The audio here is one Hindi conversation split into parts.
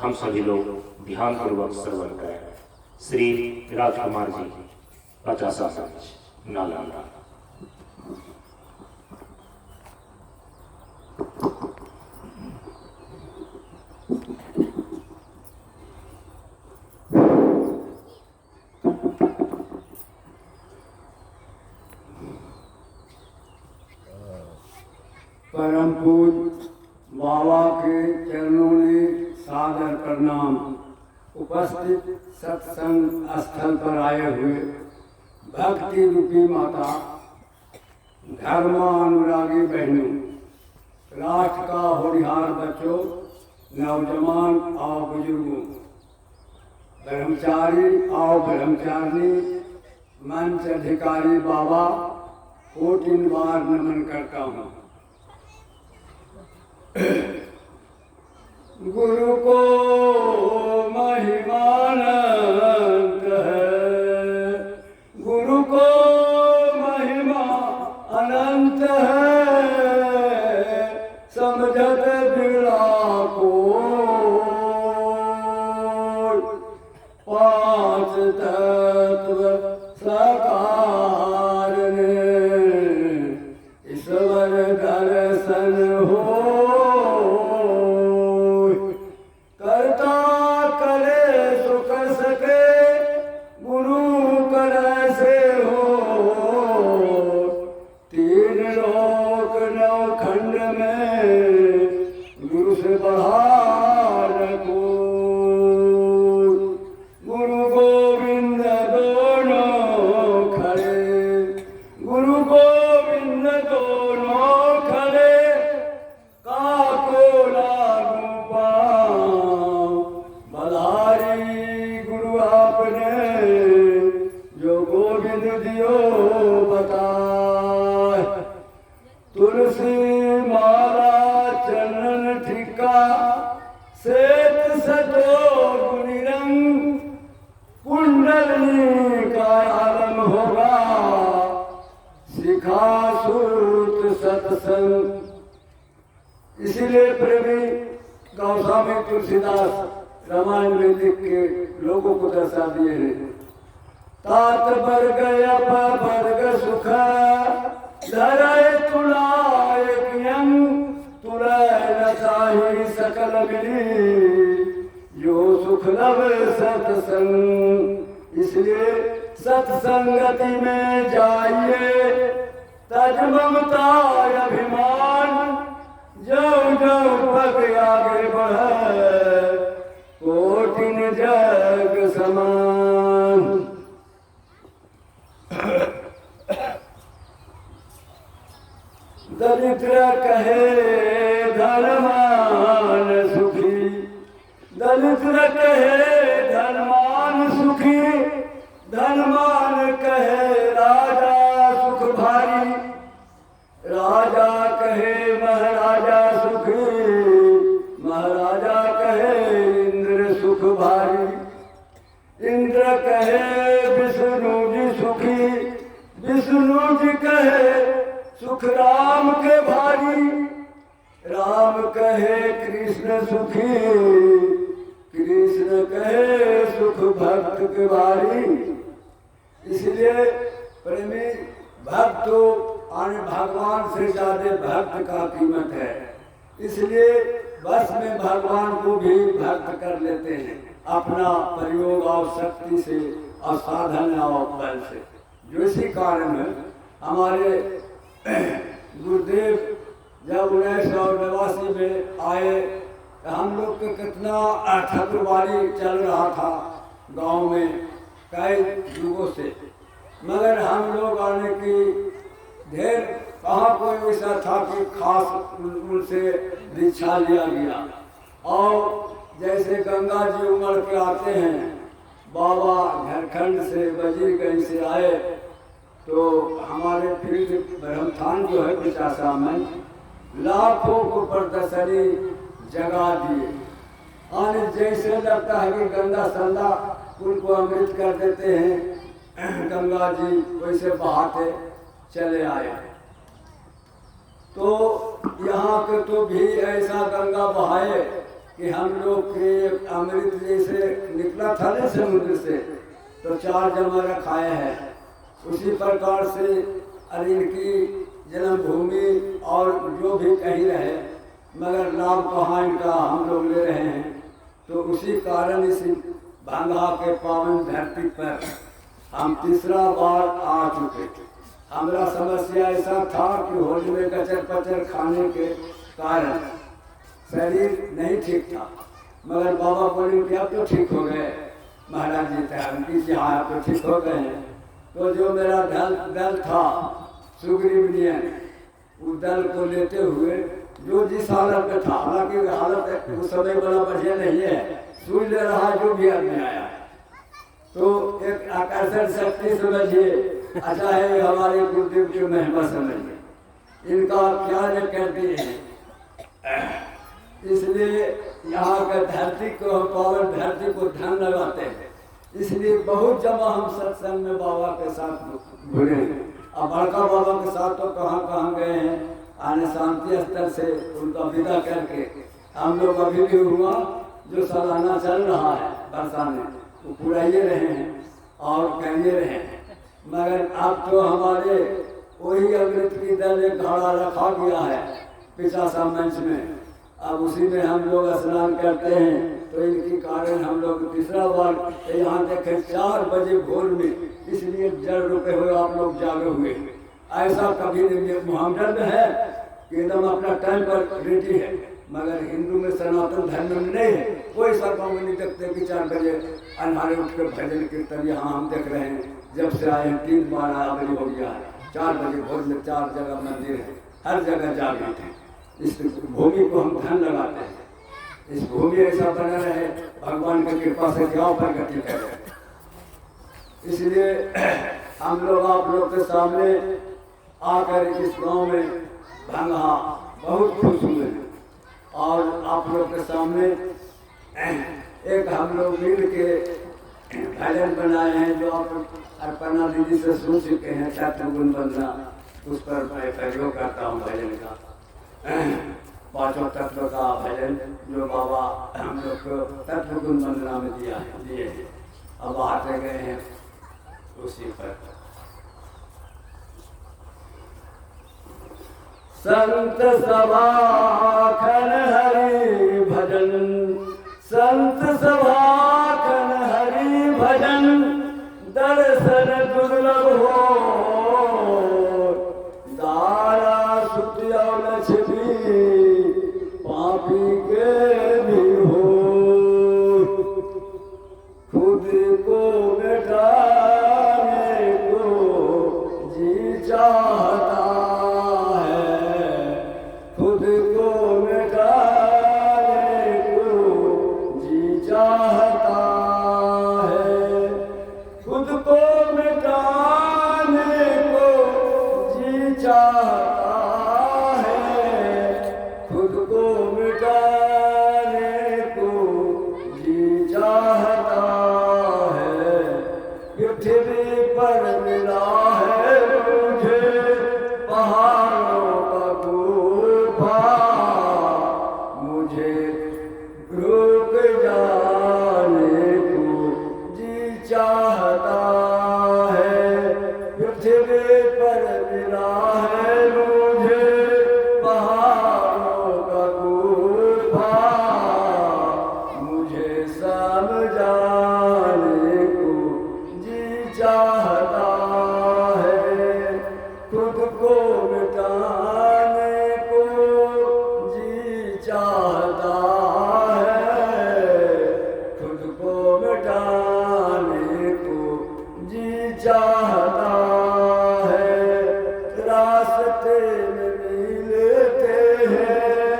हम सभी लोग ध्यान पूर्वक श्रवण करें। श्री राजकुमार जी 50 नालंदा। परम पूज्य बाबा के चरणों में सादर प्रणाम। उपस्थित सत्संग स्थल पर आए हुए भक्ति रूपी माता, धर्मानुरागी बहनों, राष्ट्र का होनहार बच्चों, नौजवान और बुजुर्गों, ब्रह्मचारी और ब्रह्मचारिणी, मंच अधिकारी बाबा, कोटिन बार नमन करता हूँ। गुरु को महिमा अनंत है, गुरु को महिमा अनंत है, समझत बिरला को पांच तत्व साकार ने ईश्वर दर्शन हो, इसीलिए प्रेमी गौस्वामी तुलसीदास रामायण में लिख के लोगों को दर्शा दिए हैं। तात वर्ग वर्ग सुख धरय तुलाय तुलय नसाही सकल मिली, यो सुख लव सत्संग। इसलिए सत्संगति में जाइए, तज ममता अभिमान, जो जो पग आगे बढ़े, कोटिन जग समान। दरिद्र कहे धनवान सुखी, दरिद्र कहे धनवान सुखी, धनवान कहे राजा सुख भारी, राजा कहे महाराजा सुखी, महाराजा कहे इंद्र सुख भारी, इंद्र कहे विष्णु जी सुखी, विष्णु जी कहे सुख राम के भारी, राम कहे कृष्ण सुखी, कृष्ण कहे सुख भक्त के भारी। इसलिए प्रेमी भक्त और भगवान से ज्यादा भक्त का कीमत है। इसलिए बस में भगवान को भी भक्त कर लेते हैं अपना प्रयोग और शक्ति से और साधन और बल से। जो इसी कारण है हमारे गुरुदेव जब 1989 में आए, हम लोग के कितना ठाकुरबाड़ी चल रहा था गांव में कई युगों से, मगर हम लोग आने की ढेर कहाँ कोई ऐसा था कि खास उनसे दीक्षा लिया गया। और जैसे गंगा जी उमड़ के आते हैं, बाबा झारखंड से वजीरगंज से आए, तो हमारे फील्ड ब्रह्मस्थान जो है पिचासा में लाखों को प्रदर्शनी जगा दिए। और जैसे लगता है कि गंगा संदा उनको अमृत कर देते हैं, गंगा जी वैसे बहाते चले आए। तो यहाँ के तो भी ऐसा गंगा बहाए कि हम लोग के अमृत जैसे निकला था ना समुद्र से, तो 4 जमाना खाया है, उसी प्रकार से अरे इनकी जन्मभूमि और जो भी कहीं रहे, मगर नाम कहाँ इनका हम लोग ले रहे हैं। तो उसी कारण इस भांगा के पावन धरती पर हम तीसरा बार आ चुके थे। हमारा समस्या ऐसा था कि होली में कचर पचर खाने के कारण शरीर नहीं ठीक था, मगर बाबा बोले कि अब तो ठीक हो गए महाराज जी, तैयारी की हाँ आप तो ठीक हो गए हैं। तो जो मेरा दल था सुग्रीव नियन, उस दल को लेते हुए जो जिस हालत में था, हालांकि हालत उस समय बड़ा बढ़िया नहीं है, सुई ले रहा जो भी आदमी आया, तो एक आकर्षण शक्ति समझिए, अच्छा है हमारे गुरुदेव की महिमा समझिए, इनका क्या न करती है। इसलिए यहाँ का धरती को, पावन धरती को ध्यान लगाते हैं। इसलिए बहुत जमा हम सत्संग में बाबा के साथ घुरे, अब बड़का बाबा के साथ तो कहाँ गए हैं, आने शांति स्तर से उनका विदा करके हम लोग अभी भी हुआ जो सालाना चल रहा है वर्षा में, वो पुराइए रहे हैं और कहने रहे हैं। मगर अब तो हमारे वही अमृत की दल एक घड़ा रखा गया है पिछासा मंच में, अब उसी में हम लोग स्नान करते हैं। तो इनके कारण हम लोग तीसरा बार यहाँ देखे 4 बजे भोर में, इसलिए जड़ रुके हुए आप लोग जागे हुए। ऐसा कभी मोहम्मद में है कि एकदम अपना टाइम पर रेडी है, मगर हिंदू में सनातन धर्म में नहीं है। कोई सरकार में नहीं देखते कि 4 बजे अनहारे उठ कर भजन कीर्तन यहाँ हम देख रहे हैं। जब से आए 3 बार आगे हो गया है, 4 बजे भोर में 4 जगह मंदिर है, हर जगह जागृत है। इस भूमि को हम ध्यान लगाते हैं, इस भूमि ऐसा बना रहे, भगवान की कृपा से गाँव प्रगति करे। इसलिए हम लोग आप लोग के सामने आकर इस गांव में भांगा बहुत खुश हुए हैं, और आप लोग के सामने एक हम लोग मिल के भजन बनाए हैं जो आप अर्पणा दीदी से सुन चुके हैं, तत्व गुण वंदना, उस पर मैं प्रयोग करता हूँ भजन का। 5 तत्व का भजन जो बाबा हम लोग को तत्व गुण वंदना में दिए हैं, अब आते गए हैं उसी पर। संत सभा खन हरि भजन, संत सभा खन हरि भजन, दर्शन दुर्लभ हो, दारा सुखी और लक्ष्मी पापी के भी हो, खुद को मिटाने को जी चाहता, खुद को मिटाने को जी चाहता है, खुद को मिटाने को जी चाहता है, खुद को मिटाने को जी चाहता है। पृथ्वी पर मिला है मुझे पहाड़ों का गुफा, मुझे रुक जाने को जी चाहता है। पृथ्वी पर मिला है मुझे पहाड़ों का गुफा, मुझे समझाने को जी चाहता है, खुद को मिटाने को जी चाहता है, खुद को मिटाने को जी चाहता है। रास्ते में मिलते हैं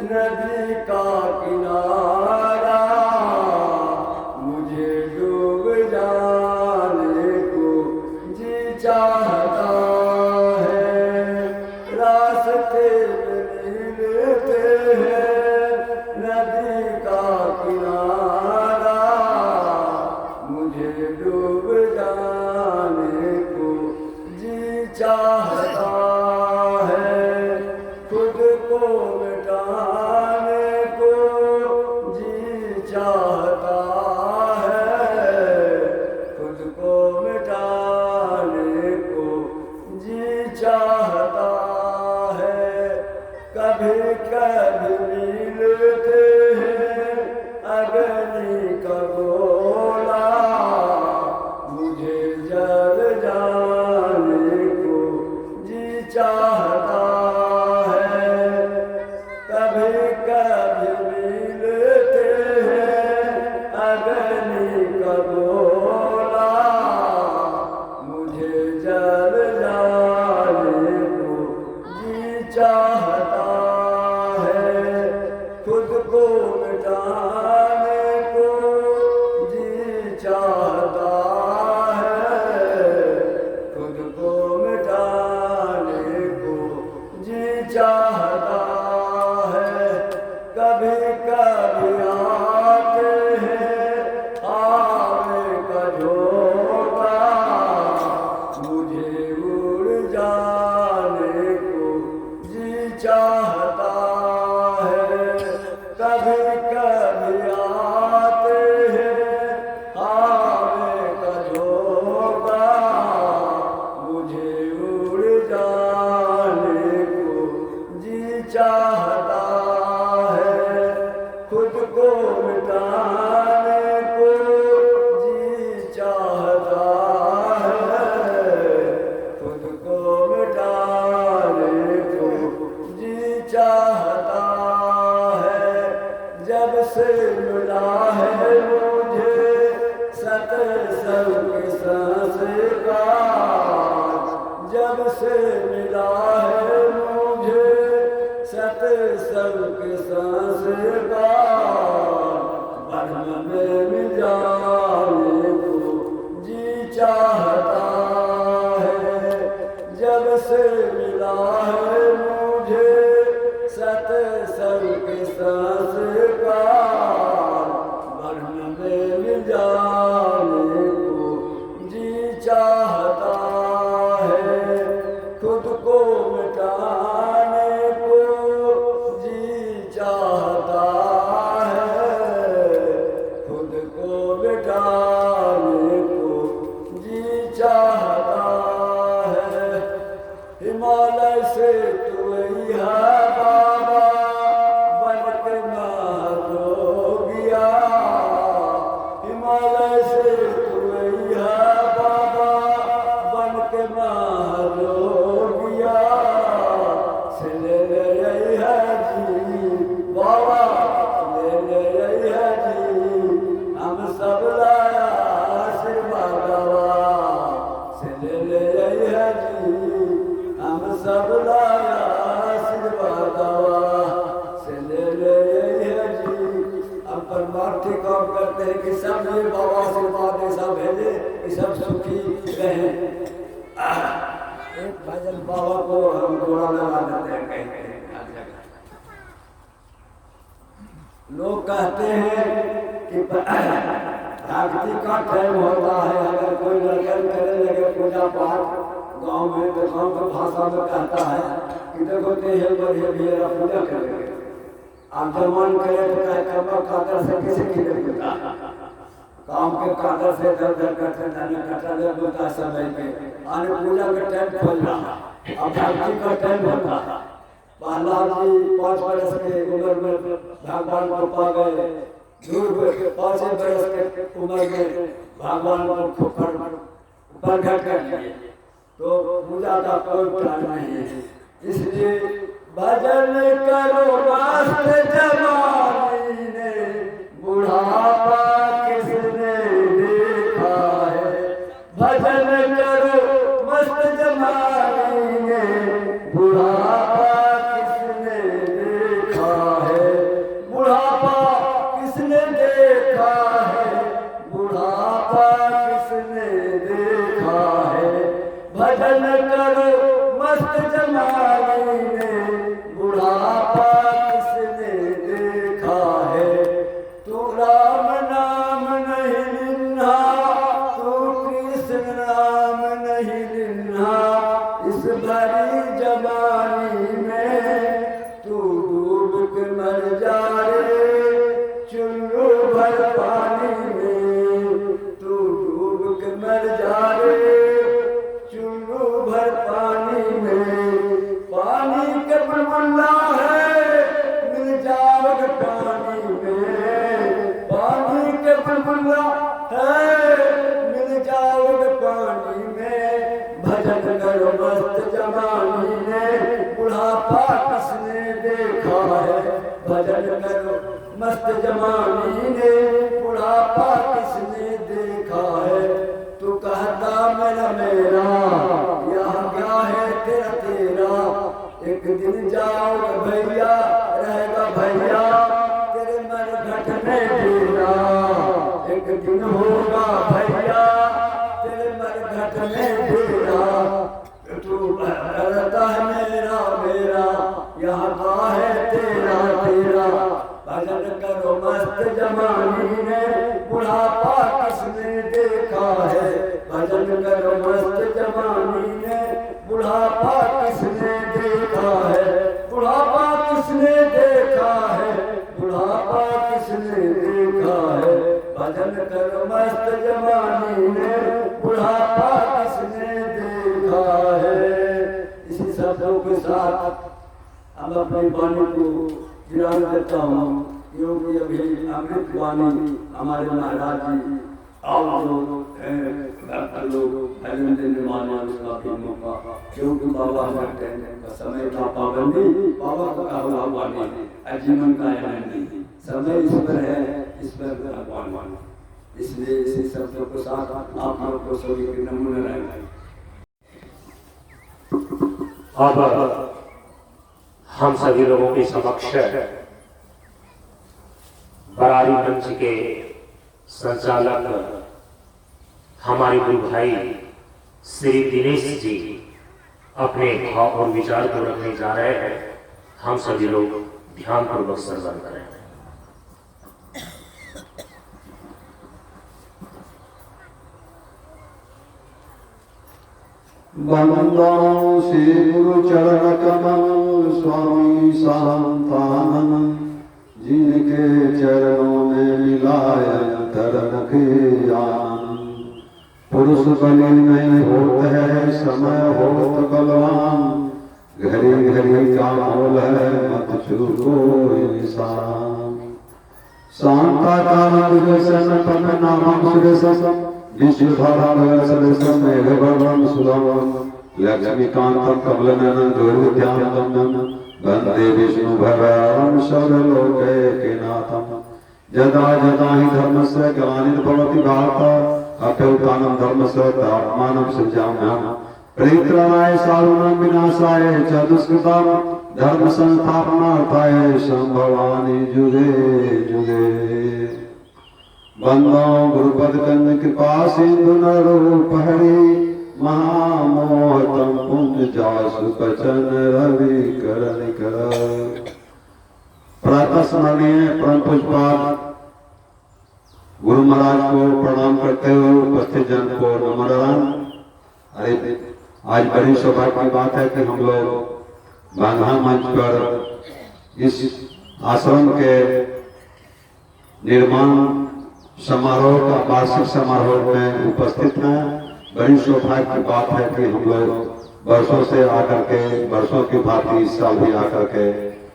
नदी का किनारा, चाहता है, खुद को मिटाने को जी चाहता है। कभी कभी मिलते हैं अग्नि का गोला, मुझे जल जाने को जी चाहता है। कभी कभी मिलते हैं अग्नि का गोला, मुझे जल जाने को जी चाहता है। खुद को मिटाने को जी चाहता है, खुद को मिटाने को जी चाहता है। कभी कभी आते हैं आवे का झोंका, मुझे उड़ जाने को जी चाहता है। कभी कभी आते हैं आवे का झोंका, मुझे उड़ जाने को जी चाहता है। खुद को मिटाने को जी चाहता है, खुद को मिटाने को जी चाहता है। जब से मिला है मुझे सत्संग के संस्कार, जब से मिला है मुझे सत्संग के संस्कार, ब्रह्म में मिल जाने को जी चाहता है। जब से मिला है मुझे सत्संग के संस्कार, ब्रह्म में मिल जाने को जी चाहता है। खुद को मिटाने को जी चाहता है, खुद को मिटाने को जी चाहता है। हिमालय से तू है बाबा बन के महाजोगिया, हिमालय से तू है बाबा बन के महाजोगिया। से ले रही है जी बाबा, ले रही है जी हम सब लाया आशीर्वाद से ले रही है जी हम सब लाया आशीर्वाद से ले रही है जी। हम परमार्थी काम करते हैं कि सब ये बाबा आशीर्वाद ऐसा भेजे कि सब सुखी रहें। एक भजन बाबा को हम गोड़ा लगा देते हैं कहीं कहीं हर जगह। लोग कहते हैं कि भक्ति का टाइम होता है, अगर कोई लगन करने लगे पूजा पाठ गांव में तो गांव की भाषा में कहता है कि देखो तेहे बढ़िया भी पूजा करेंगे। आप जब मन करे तो कहे कर्म कातर से किसी की नहीं होता, काम के कातर से दर दर करते जाने कटा दे बोलता समय पे आने पूजा का टाइम खोल रहा। अब भक्ति का टाइम होता। प्रहलाद जी 5 बरस के उम्र में भगवान को पा गए, 5 बरस के उम्र में भगवान को प्रकट कर दिए, तो पूजा का कोई प्लान नहीं है। इसलिए भजन करो मस्त जवानी ने, बुढ़ापा किसने देखा है। भजन करो मस्त जवानी ने, बुढ़ापा किसने देखा है। बुढ़ापा किसने देखा है, बुढ़ापा किसने देखा है। भजन करो मस्त जवानी ने, बुढ़ापा किसने देखा है। तू राम नाम नहीं लिन्हा, तू कृष्ण नाम नहीं लिन्हा, इस भरी जवानी में तू डूब के मर जा रे। चुल्लू भर पानी में, तू डूब के मर जा रे चुल्लू भर पानी में। पानी के बुलबुला है मिल जाओगे पानी में, पानी के बुलबुला है मिल जाओगे पानी में। भजन करो मस्त जवानी में, बुढ़ापा किसने देखा है। भजन करो मस्त जवानी ने, बुढ़ापा किसने देखा है। तू कहता मेरा मेरा, यहाँ क्या है तेरा तेरा। एक दिन जाओगे भैया रहेगा भैया तेरे मरघट में डेरा। एक दिन होगा भैया तेरे मरघट में डेरा। तू करता है मेरा मेरा, यहाँ का है तेरा तेरा। भजन करो मस्त जवानी में, बुढ़ापा किसने देखा है। भजन करो मस्त जवानी में, बुढ़ापा किसने देखा है। बुढ़ापा किसने देखा है, बुढ़ापा किसने देखा है। भजन करो मस्त जवानी में, बुढ़ापा किसने देखा है। इसी शब्दों के साथ अब अपनी वाणी को विराम करता हूँ। योगी अभी अमृत वाणी हमारे महाराज जी और लोग भजन देने वाले उसका भी मौका, क्योंकि बाबा हमारे समय का पाबंदी, बाबा का हुआ वाणी जीवन का नहीं, समय इस पर है, इस पर भगवान। इसलिए इसी शब्दों के साथ आप लोग को सभी के नमूने रहेंगे। अब हम सभी लोगों के समक्ष बरारी मंच के संचालक हमारे गुरु भाई श्री दिनेश जी अपने भाव और विचार को रखने जा रहे हैं। हम सभी लोग ध्यान पूर्वक श्रवण करें। वंदो श्री गुरु चरण कमल स्वामी संतानन, जिनके चरणों में मिलाया धर्म के आनंद। पुरुष बलि नहीं होत है समय होत बलवान, घड़ी घड़ी का मोल है मत चूको इंसान। शांता काल व्यसन पन नामं सुरसम, विश्वधारासम मेघवर्णं सुलभं। लक्ष्मीकान्तं कमलनयनं दुर्विद्यान्तं, वन्दे विष्णु भगवान् सर्वलोकैकनाथम्। यदा यदा हि धर्मस्य ग्लानिर्भवति भारत, अभ्युत्थानं धर्मस्य तदात्मानं सृजाम्यहम्। परित्राणाय साधूनां विनाशाय च दुष्कृतां, धर्म संस्थापनार्थाय संभवामि युगे युगे। वंदो गुरुपद कन्या कृपा सिंधु नरूप हरि, महामोहतम पुण्य जासु बचन रवि करण कर। प्रातः स्मरणीय परम पूज्यपाद गुरु महाराज को प्रणाम करते हुए उपस्थित जन को नमन। अरे आज बड़ी सौभाग्य की बात है कि हम लोग बांधा मंच पर इस आश्रम के निर्माण समारोह का वार्षिक समारोह में उपस्थित हैं। बड़ी सौभाग्य की बात है कि हम लोग वर्षों से आकर के, वर्षों की भांति इस साल भी आकर के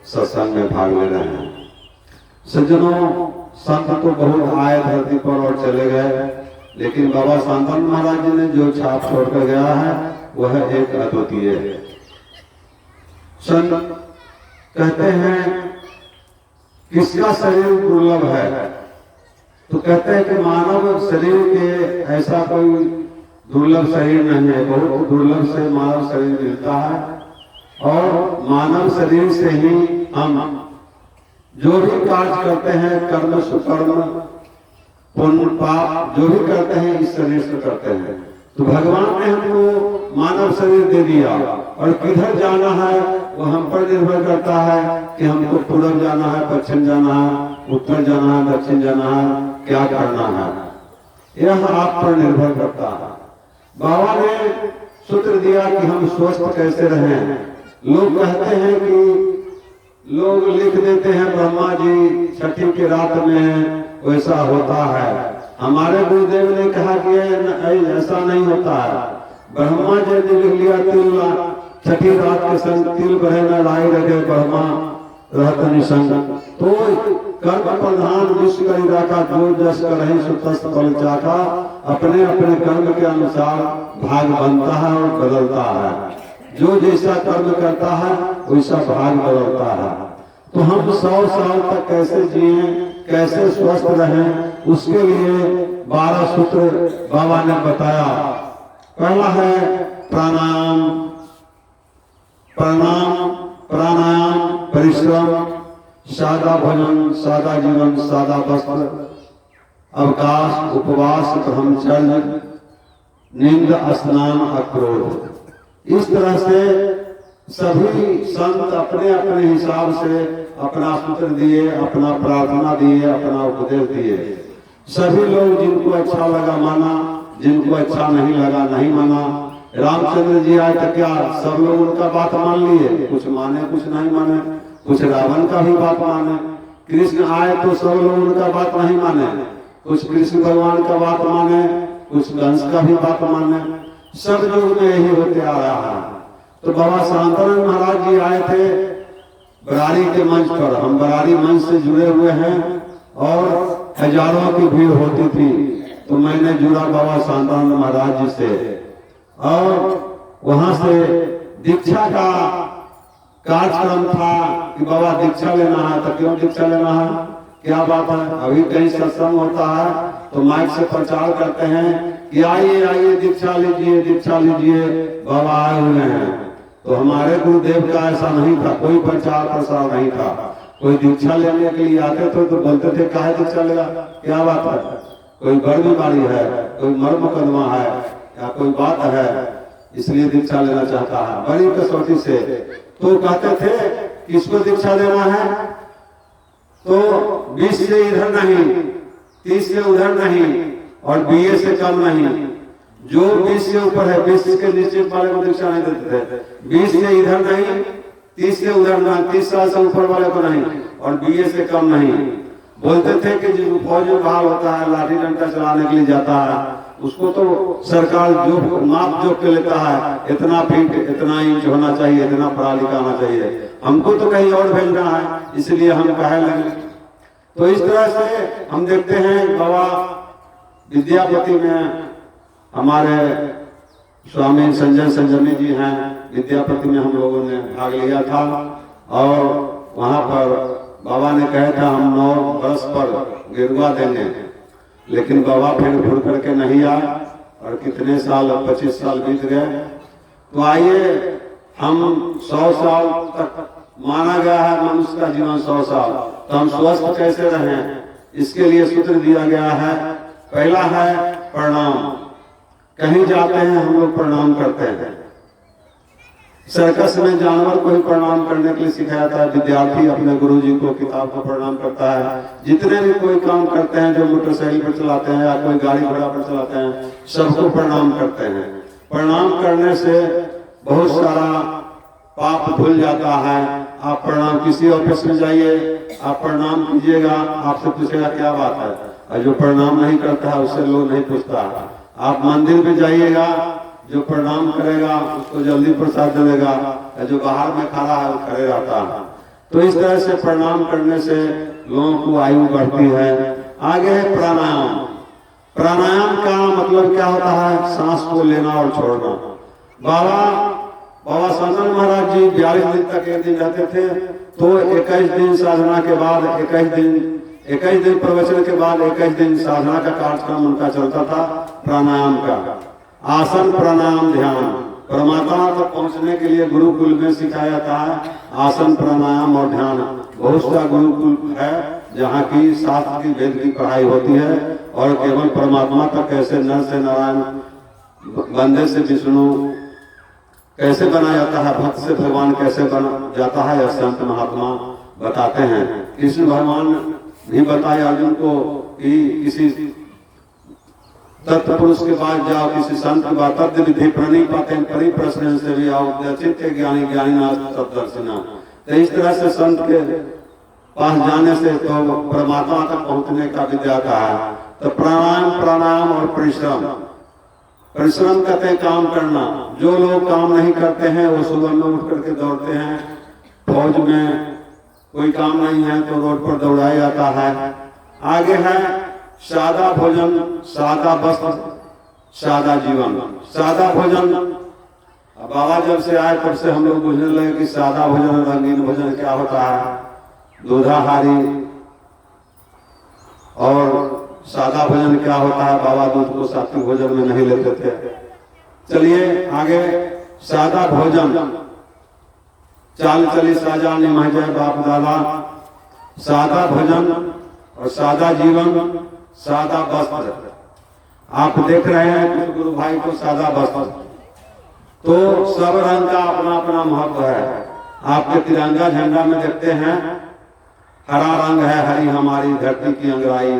सत्संग में भाग ले रहे हैं। सज्जनों, संत तो बहुत आए धरती पर और चले गए, लेकिन बाबा शांतन महाराज जी ने जो छाप छोड़कर गया है वह एक अद्वितीय है। संत कहते हैं किसका शरीर दुर्लभ है, तो कहते हैं कि मानव शरीर के ऐसा कोई दुर्लभ शरीर नहीं है। बहुत दुर्लभ से मानव शरीर मिलता है, और मानव शरीर से ही हम जो भी कार्य करते हैं, कर्म सुकर्म पुण्य पाप जो भी करते हैं इस शरीर से करते हैं। तो भगवान ने हमको मानव शरीर दे दिया, और किधर जाना है वो हम पर निर्भर करता है कि हमको पूर्व जाना है, पश्चिम जाना है, उत्तर जाना है, दक्षिण जाना है, क्या करना है, यह आप पर निर्भर करता है। बाबा ने सूत्र दिया कि हम स्वस्थ कैसे रहें। लोग कहते हैं कि लोग लिख देते हैं ब्रह्मा जी छठी की रात में वैसा होता है। हमारे गुरुदेव ने कहा कि ऐसा नहीं होता है। ब्रह्मा जी ने लिख लिया तिल छठी रात के संग तिल बहे न लाई रखे ब्रह्मा रहत निसंग। तो कर्म प्रधान विश्व करी राखा जो जस करहि सो तस फल चाखा। अपने अपने कर्म के अनुसार भाग बनता है और बदलता है। जो जैसा कर्म करता है वैसा भाग बदलता है। तो हम 100 साल तक कैसे जिए, कैसे स्वस्थ रहें, उसके लिए 12 सूत्र बाबा ने बताया। पहला है प्राणायाम, प्राणायाम प्राणायाम परिश्रम, सादा भोजन, सादा जीवन, सादा वस्त्र, अवकाश, उपवास, ब्रह्मचर्य, नींद, स्नान, अक्रोध। इस तरह से सभी संत अपने अपने हिसाब से अपना सूत्र दिए, अपना प्रार्थना दिए, अपना उपदेश दिए। सभी लोग जिनको अच्छा लगा माना, जिनको अच्छा नहीं लगा नहीं माना। रामचंद्र जी आए तो क्या सब लोग उनका बात मान लिए? कुछ माने कुछ नहीं माने, कुछ रावण का भी बात माने। कृष्ण आए तो सब लोग उनका बात नहीं माने, कुछ कृष्ण भगवान का बात माने, कुछ कंस का भी बात माने। सब लोग में यही होते आ रहा है। तो बाबा शांतानंद महाराज जी आए थे बरारी के मंच पर। हम बरारी मंच से जुड़े हुए हैं और हजारों की भीड़ होती थी। तो मैंने जुड़ा बाबा शांतानंद महाराज जी से और वहां से दीक्षा का कार्यक्रम था कि बाबा दीक्षा लेना है। तो क्यों दीक्षा लेना है, क्या बात है? अभी कहीं सत्संग होता है तो माइक से प्रचार करते हैं कि आइए आइए दीक्षा लीजिए, दीक्षा लीजिए, बाबा आए हुए हैं। तो हमारे गुरुदेव का ऐसा नहीं था, कोई प्रचार प्रसार नहीं था। कोई दीक्षा लेने के लिए आते थे तो बोलते थे काहे दीक्षा लेगा, क्या बात है, कोई बड़ बीमारी है, कोई मर मुकदमा है या कोई बात है, इसलिए दीक्षा लेना चाहता है बड़ी कसौटी से। तो कहते थे किसको दीक्षा देना है, तो 20 से इधर नहीं, 30 से उधर नहीं और BA से कम नहीं। जो 20 से ऊपर है, 20 के नीचे वाले को दीक्षा नहीं देते थे। 20 से इधर नहीं, 30 से उधर नहीं, 30 साल से ऊपर वाले को नहीं और BA से कम नहीं। बोलते थे कि जो फौज में बहाल होता है, लाठी डंडा चलाने के लिए जाता है, उसको तो सरकार जो माप जोक के लेता है, इतना फीट, इतना इंच होना चाहिए, इतना पढ़ा लिखा होना चाहिए। हमको तो कहीं और भेजना है, इसलिए हम कहे लगे। तो इस तरह से हम देखते हैं बाबा विद्यापति में हमारे स्वामी संजय संजमी जी हैं। विद्यापति में हम लोगों ने भाग लिया था और वहां पर बाबा ने कहा था हम 9 बरस पर गिरवा देंगे, लेकिन बाबा फिर घुर करके नहीं आए और कितने साल, 25 साल बीत गए। तो आइए हम 100 साल तक माना गया है मनुष्य का जीवन 100 साल, तो हम स्वस्थ कैसे रहें, इसके लिए सूत्र दिया गया है। पहला है प्रणाम। कहीं जाते हैं हम लोग प्रणाम करते हैं। सर्कस में जानवर को ही प्रणाम करने के लिए सिखाया था। विद्यार्थी अपने गुरुजी को, किताब को प्रणाम करता है। जितने भी कोई काम करते हैं, जो मोटरसाइकिल पर चलाते हैं या कोई गाड़ी घोड़ा पर चलाते हैं, सबको प्रणाम करते हैं। प्रणाम करने से बहुत सारा पाप धुल जाता है। आप प्रणाम, किसी ऑफिस में जाइए, आप प्रणाम कीजिएगा, आपसे पूछेगा क्या बात है, और जो प्रणाम नहीं करता है उससे लोग नहीं पूछता। आप मंदिर में जाइएगा, जो प्रणाम करेगा उसको जल्दी प्रसाद देगा, जो बाहर में खड़ा है वो खड़े रहता है। तो इस तरह से प्रणाम करने से लोगों को आयु बढ़ती है। आगे है प्राणायाम। प्राणायाम का मतलब क्या होता है, सांस को लेना और छोड़ना। बाबा शांतानंद महाराज जी 42 दिन तक एक दिन रहते थे। तो 21 दिन साधना के बाद, 21 दिन प्रवचन के बाद 21 दिन साधना का कार्यक्रम उनका चलता था प्राणायाम का। आसन, प्राणायाम, ध्यान। परमात्मा तक पहुंचने के लिए गुरुकुल में सिखाया जाता है आसन, प्राणायाम और ध्यान। बहुत सा गुरुकुल है जहाँ की शास्त्र की, वेद की पढ़ाई होती है और केवल परमात्मा तक कैसे नर से नारायण, बंदे से विष्णु कैसे बना जाता है, भक्त से भगवान कैसे बना जाता है, यह संत महात्मा बताते हैं। कृष्ण भगवान भी बताए अर्जुन को कि किसी तत्पुरुष के पास जाओ, किसी संत के बाद तत्व विधि प्रणीपाते परिप्रश्न से भी आओ, चित्त ज्ञानी ज्ञानी नाथ तत्दर्शिना। तो इस तरह से संत के पास जाने से तो परमात्मा तक पहुंचने का विद्या का है। तो प्राणायाम, प्राणायाम और परिश्रम। परिश्रम कहते हैं काम करना। जो लोग काम नहीं करते हैं वो सुबह में उठ करके दौड़ते हैं। फौज में कोई काम नहीं है तो रोड पर दौड़ाया जाता है। आगे है सादा भोजन, सादा वस्त्र, सादा जीवन। सादा भोजन, अब बाबा जब से आए तब से हम लोग बुझने लगे कि सादा भोजन, रंगीन भोजन क्या होता है। दूधाहारी और सादा भोजन क्या होता है। बाबा दूध को सात्विक भोजन में नहीं लेते थे। चलिए आगे, सादा भोजन, चाल चली साजा निमह जय बाप दादा। सादा भोजन और सादा जीवन, सादा वस्त्र। आप देख रहे हैं कुछ गुरु भाई को सादा वस्त्र, तो सब रंग का अपना अपना महत्व है। आपके तिरंगा झंडा में देखते हैं हरा रंग है, हरी हमारी धरती की अंगराई,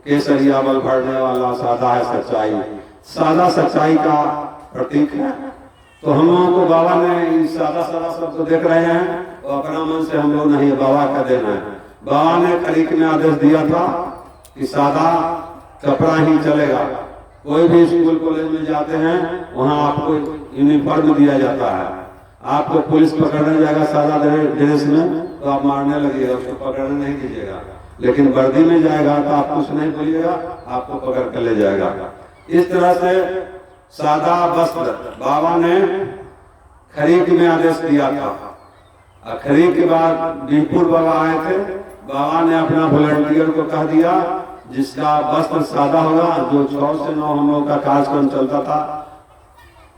केसरिया बल भरने वाला, सादा है सच्चाई। सादा सच्चाई का प्रतीक है। तो हम लोगों को बाबा ने सादा सादा सब तो देख रहे हैं, तो अपना मन से हम लोग नहीं, बाबा का देना है। बाबा ने खरीक में आदेश दिया था कि सादा कपड़ा ही चलेगा। कोई भी स्कूल कॉलेज में जाते हैं वहां आपको यूनिफॉर्म दिया जाता है। आपको पुलिस पकड़ने जाएगा सादा ड्रेस में तो आप मारने लगेगा, उसको पकड़ने नहीं दीजिएगा। लेकिन वर्दी में जाएगा तो आप कुछ नहीं बोलिएगा, आपको पकड़ कर ले जाएगा। इस तरह से सादा वस्त्र बाबा ने खरीक में आदेश दिया था। खरीक के बाद बीरपुर बाबा आए थे। बाबा ने अपना वॉलंटियर को कह दिया जिसका वस्त्र सादा होगा, जो 6 से 9 हम लोग का कार्यक्रम चलता था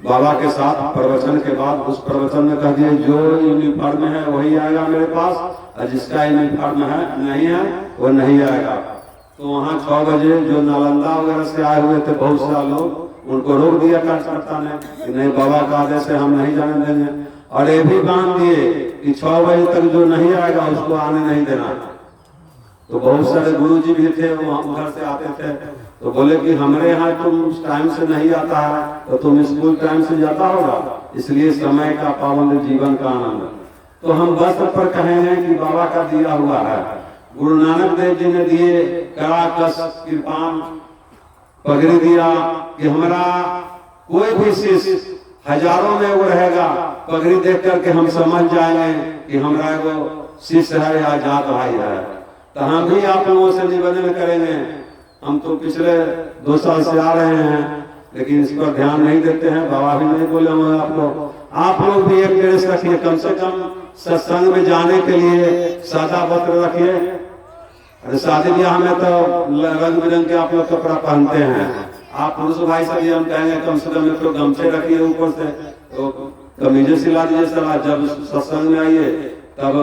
बाबा के साथ प्रवचन के बाद, उस प्रवचन में कह दिए जो यूनिफॉर्म है वही आएगा मेरे पास, और जिसका यूनिफॉर्म है नहीं है वो नहीं आएगा। तो वहाँ 6 बजे जो नालंदा वगैरह से आए हुए थे बहुत सारे लोग, उनको रोक दिया कार्यकर्ता ने कि नहीं, बाबा का आदेश है, हम नहीं जाने देंगे। और ये भी बांध दिए कि 6 बजे तक जो नहीं आएगा उसको आने नहीं देना। तो बहुत सारे गुरुजी भी थे, वो घर से आते थे, तो बोले कि हमारे यहाँ तुम टाइम से नहीं आता है तो तुम स्कूल टाइम से जाता होगा, इसलिए समय का पाबंद, जीवन का आनंद। तो हम वस्त्र पर कहेंगे कि बाबा का दिया हुआ है। गुरु नानक देव जी ने दिए कराकस कृपान पगड़ी दिया कि हमारा कोई भी शिष्य हजारों में वो रहेगा, पगड़ी देख करके हम समझ जाएंगे कि हमारा वो शिष्य है या जात भाई है। तो हम भी आप लोगों से निवेदन करेंगे। हम तो पिछले 2 साल से आ रहे हैं लेकिन इस पर ध्यान नहीं देते हैं। बाबा भी नहीं बोले होंगे आप लोग भी एक ड्रेस रखिए, कम से कम सत्संग में जाने के लिए सादा वस्त्र रखिए। अरे शादी ब्याह में तो रंग बिरंग के आप लोग कपड़ा पहनते हैं। आप पुरुष भाई से भी हम कहेंगे कम से कम तो गमछे रखिए, ऊपर से तो कमीजें सिला दीजिए। सलाह जब सत्संग में आइए तब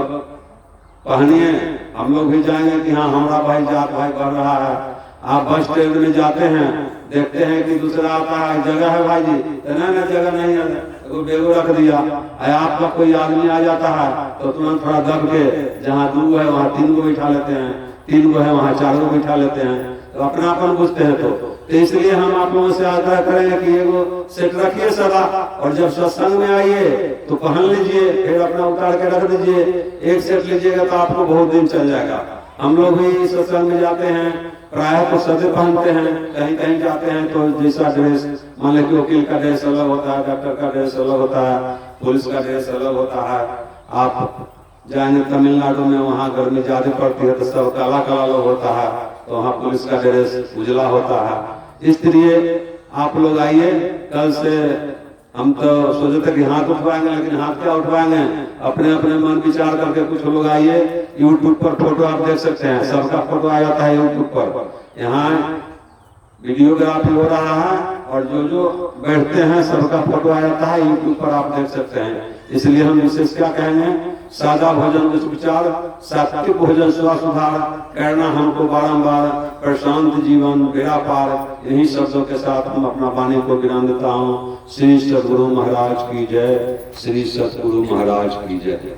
पहनिए। हम लोग भी जाएंगे कि हाँ हमारा भाई जात भाई बढ़ रहा है। आप बस स्टैंड में जाते हैं, देखते हैं कि दूसरा आता है, जगह है भाई जी, ना जगह नहीं है, वो बेगो रख दिया। आपका कोई आदमी आ जाता है तो तुरंत थोड़ा दब के, जहाँ 2 है वहाँ 3 को बैठा लेते हैं, 3 को है वहाँ 4 को बैठा लेते हैं। तो अपनापन बुझते हैं। तो इसलिए हम आप लोगों से आग्रह करेंगे कि एगो सेट रखिए सदा, और जब सत्संग में आइए तो पहन लीजिए, फिर अपना उतार के रख दीजिए। एक सेट लीजिएगा तो आपको बहुत दिन चल जाएगा। हम लोग भी सत्संग में जाते हैं, प्रायः तो सदे पहनते हैं, कहीं कहीं जाते हैं तो जैसा ड्रेस, मान लो कि वकील का ड्रेस अलग होता है, डॉक्टर का ड्रेस अलग होता है, पुलिस का ड्रेस अलग होता है। आप जाएंगे तमिलनाडु में, वहाँ गर्मी ज्यादा पड़ती है तो सब काला काला लोग होता है, तो वहाँ पुलिस का ड्रेस उजला होता है। इसलिए आप लोग आइए। कल से हम तो सोचे थे कि हाथ उठवाएंगे, लेकिन हाथ क्या उठवाएंगे, अपने अपने मन विचार करके कुछ लोग आइए। यूट्यूब पर फोटो आप देख सकते हैं, सबका फोटो आ जाता है यूट्यूब पर। यहाँ वीडियोग्राफी हो रहा है और जो बैठते हैं सबका फोटो आ जाता है यूट्यूब पर, आप देख सकते हैं। इसलिए हम विशेष क्या कहेंगे, सादा भोजन दुष्विचार, सात्विक भोजन स्व सुधार करना हमको बारंबार, प्रशांत जीवन बेड़ा पार। इन्हीं शब्दों के साथ हम अपना वाणी को विराम देता हूँ। श्री सद्गुरु महाराज की जय, श्री सद्गुरु महाराज की जय।